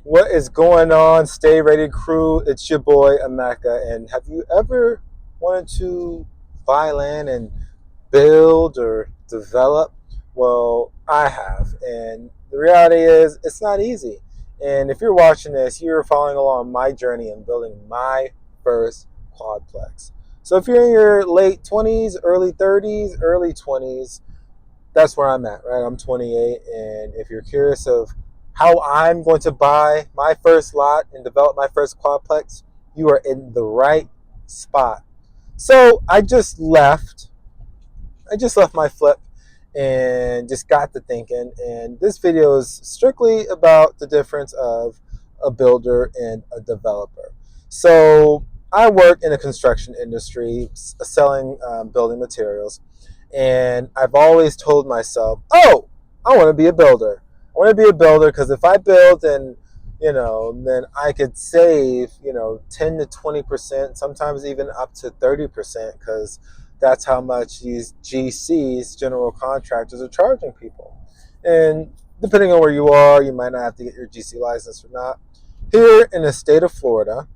What is going on? Stay ready, crew. It's your boy Amaka. And have you ever wanted to buy land and build or develop? Well, I have. And the reality is, it's not easy. And if you're watching this, you're following along my journey in building my first quadplex. So if you're in your late 20s, early 30s, early 20s, that's where I'm at, right? I'm 28, and if you're curious of how I'm going to buy my first lot and develop my first quadplex, you are in the right spot. So I just left my flip and just got to thinking. And this video is strictly about the difference of a builder and a developer. So I work in the construction industry, selling building materials, and I've always told myself, "Oh, I want to be a builder. I want to be a builder because if I build, then I could save 10 to 20%, sometimes even up to 30%, because that's how much these GCs, general contractors, are charging people. And depending on where you are, you might not have to get your GC license or not. Here in the state of Florida,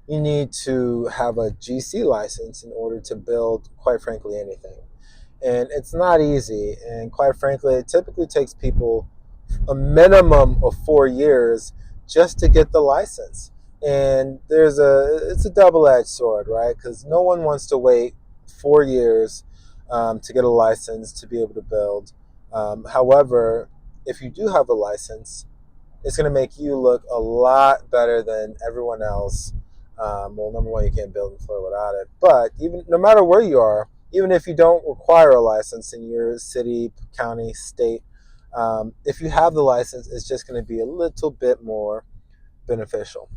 you need to have a GC license in order to build, quite frankly, anything. And it's not easy. And quite frankly, it typically takes people a minimum of 4 years just to get the license. And it's a double-edged sword, right? Because no one wants to wait 4 years to get a license to be able to build. However, if you do have a license, it's going to make you look a lot better than everyone else. Well, number one, you can't build in Florida without it. But even no matter where you are, even if you don't require a license in your city, county, state, if you have the license, it's just going to be a little bit more beneficial.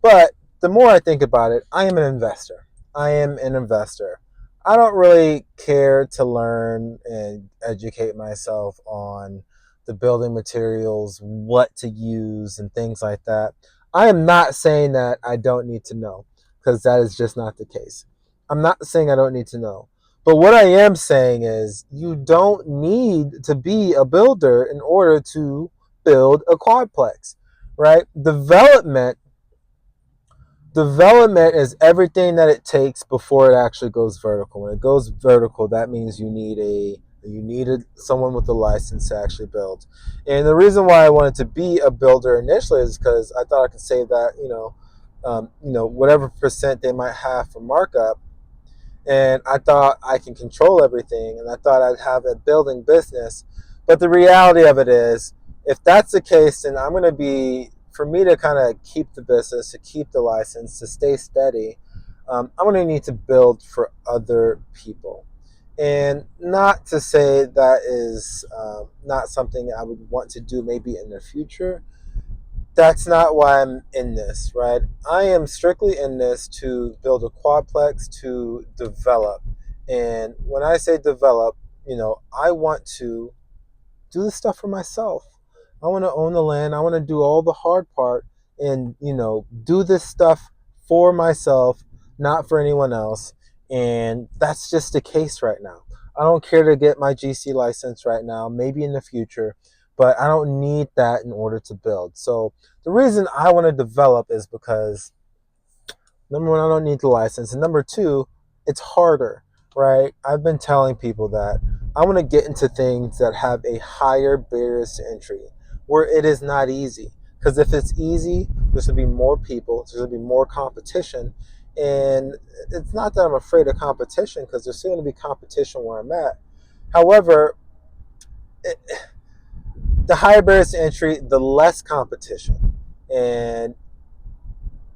But the more I think about it, I am an investor. I am an investor. I don't really care to learn and educate myself on the building materials, what to use, and things like that. I am not saying that I don't need to know, because that is just not the case. I'm not saying I don't need to know. But what I am saying is you don't need to be a builder in order to build a quadplex, right? Development is everything that it takes before it actually goes vertical. When it goes vertical, that means you needed someone with a license to actually build. And the reason why I wanted to be a builder initially is because I thought I could save that, whatever percent they might have for markup. And I thought I can control everything, and I thought I'd have a building business. But the reality of it is, if that's the case, then I'm going to be, for me to kind of keep the business, to keep the license, to stay steady, I'm going to need to build for other people. And not to say that is not something I would want to do maybe in the future. That's not why I'm in this, right? I am strictly in this to build a quadplex to develop. And when I say develop, I want to do this stuff for myself. I want to own the land. I want to do all the hard part and, do this stuff for myself, not for anyone else. And that's just the case right now. I don't care to get my GC license right now, maybe in the future, but I don't need that in order to build. So the reason I want to develop is because, number one, I don't need the license. And number two, it's harder, right? I've been telling people that I want to get into things that have a higher barriers to entry, where it is not easy. Because if it's easy, there's going to be more people, there's going to be more competition. And it's not that I'm afraid of competition, because there's still going to be competition where I'm at. However, it, the higher barriers to entry, the less competition. And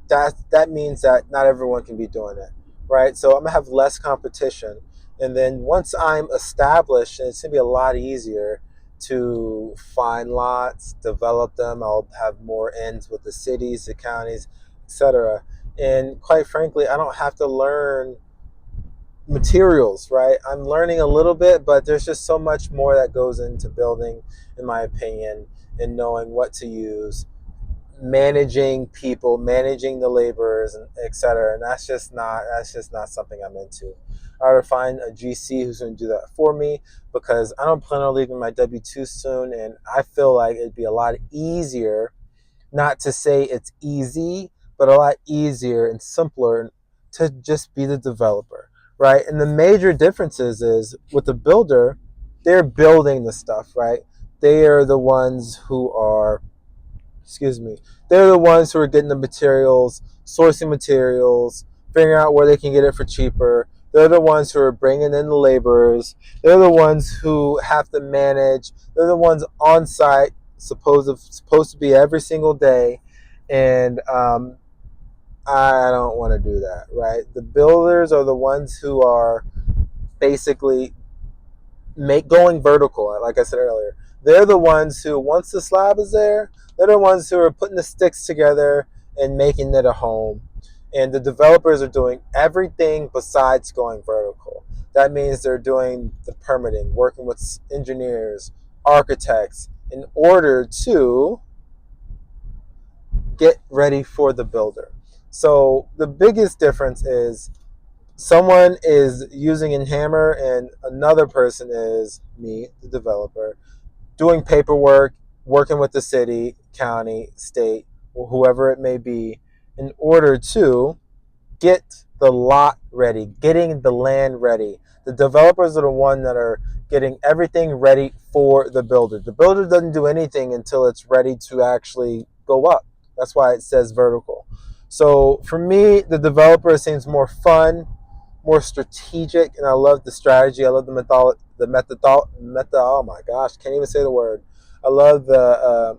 that means that not everyone can be doing it, right? So I'm gonna have less competition, and then once I'm established, it's gonna be a lot easier to find lots, develop them. I'll have more ends with the cities, the counties, etc. And quite frankly, I don't have to learn materials, right? I'm learning a little bit, but there's just so much more that goes into building, in my opinion, and knowing what to use, managing people, managing the laborers, and etc. And that's just not something I'm into. I ought to find a GC who's going to do that for me, because I don't plan on leaving my W-2 soon, and I feel like it'd be a lot easier Not to say it's easy, but a lot easier and simpler to just be the developer, right? And the major differences is with the builder, they're building the stuff, right? They are the ones who are, excuse me, they're the ones who are getting the materials, sourcing materials, figuring out where they can get it for cheaper. They're the ones who are bringing in the laborers. They're the ones who have to manage. They're the ones on site, supposed to be every single day, and I don't want to do that, right? The builders are the ones who are basically going vertical. Like I said earlier, they're the ones who, once the slab is there, they're the ones who are putting the sticks together and making it a home. And the developers are doing everything besides going vertical. That means they're doing the permitting, working with engineers, architects, in order to get ready for the builder. So the biggest difference is someone is using in Hammer and another person is me, the developer, doing paperwork, working with the city, county, state, or whoever it may be, in order to get the lot ready, getting the land ready. The developers are the one that are getting everything ready for the builder. The builder doesn't do anything until it's ready to actually go up. That's why it says vertical. So for me, the developer seems more fun, more strategic, and I love the strategy. I love the oh my gosh, can't even say the word. I love the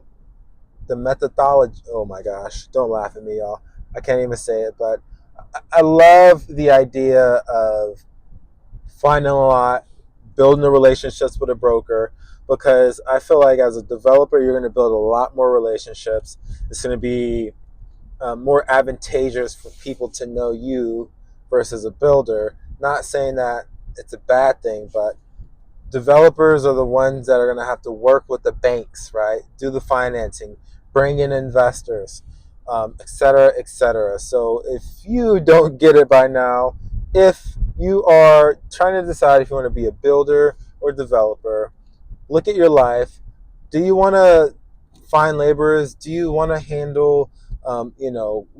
methodology. Oh my gosh, don't laugh at me, y'all. I can't even say it, but I love the idea of finding a lot, building the relationships with a broker, because I feel like as a developer, you're going to build a lot more relationships. It's going to be more advantageous for people to know you versus a builder. Not saying that it's a bad thing, but developers are the ones that are going to have to work with the banks, right? Do the financing, bring in investors, et cetera, et cetera. So if you don't get it by now, if you are trying to decide if you want to be a builder or developer, look at your life. Do you want to find laborers? Do you want to handle,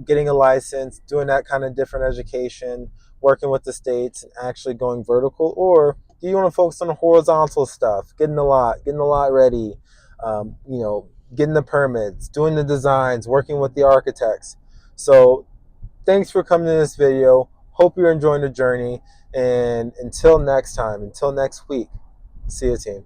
getting a license, doing that kind of different education, working with the states, and actually going vertical? Or do you want to focus on the horizontal stuff, getting the lot ready, getting the permits, doing the designs, working with the architects? So thanks for coming to this video. Hope you're enjoying the journey. And until next time, until next week, see you, team.